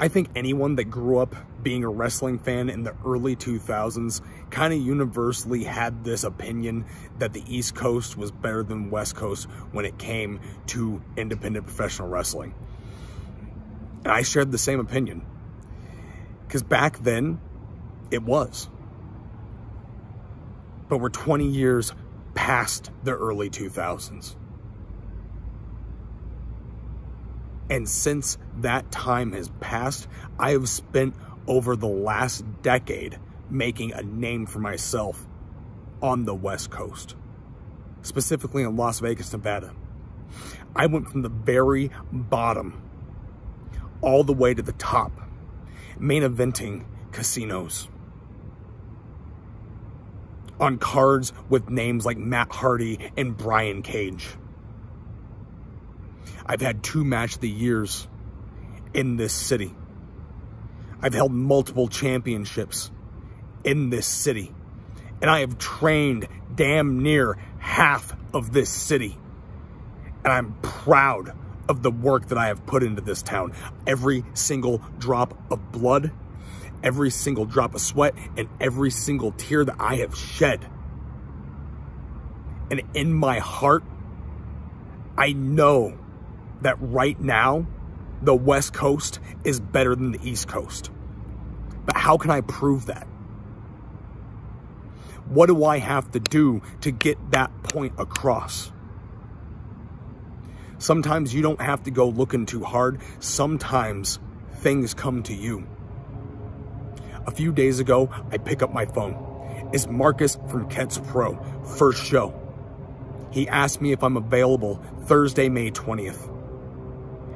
I think anyone that grew up being a wrestling fan in the early 2000s kind of universally had this opinion that the East Coast was better than West Coast when it came to independent professional wrestling. And I shared the same opinion. Because back then, it was. But we're 20 years past the early 2000s. And since that time has passed, I have spent over the last decade making a name for myself on the West Coast, specifically in Las Vegas, Nevada. I went from the very bottom all the way to the top, main eventing casinos, on cards with names like Matt Hardy and Brian Cage. I've had 2 match of the years in this city. I've held multiple championships in this city. And I have trained damn near half of this city. And I'm proud of the work that I have put into this town. Every single drop of blood, every single drop of sweat, and every single tear that I have shed. And in my heart, I know that right now, the West Coast is better than the East Coast. But how can I prove that? What do I have to do to get that point across? Sometimes you don't have to go looking too hard. Sometimes things come to you. A few days ago, I pick up my phone. It's Marcus from KETS Pro, first show. He asked me if I'm available Thursday, May 20th.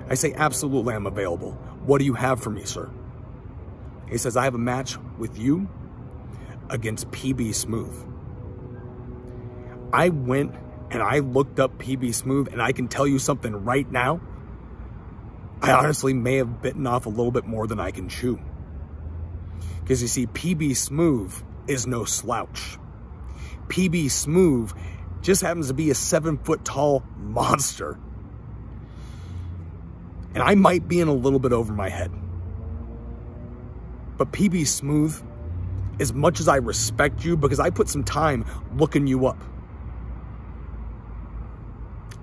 I say, absolutely, I'm available. What do you have for me, sir? He says, I have a match with you against PB Smooth. I went and I looked up PB Smooth, and I can tell you something right now. I honestly may have bitten off a little bit more than I can chew. Because you see, PB Smooth is no slouch. PB Smooth just happens to be a 7-foot-tall monster. And I might be in a little bit over my head. But PB Smooth, as much as I respect you, because I put some time looking you up,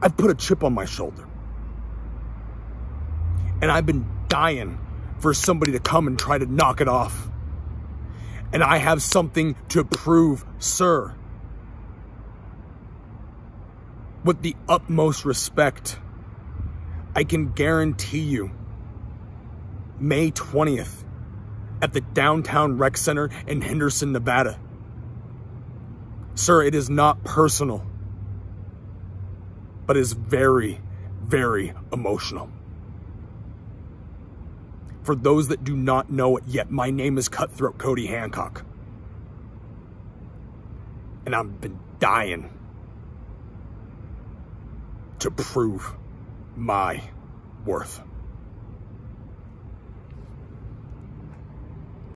I've put a chip on my shoulder. And I've been dying for somebody to come and try to knock it off. And I have something to prove, sir. With the utmost respect, I can guarantee you, May 20th at the Downtown Rec Center in Henderson, Nevada. Sir, it is not personal, but is very, very emotional. For those that do not know it yet, my name is Cut-Throat Cody Hancock. And I've been dying to prove my worth.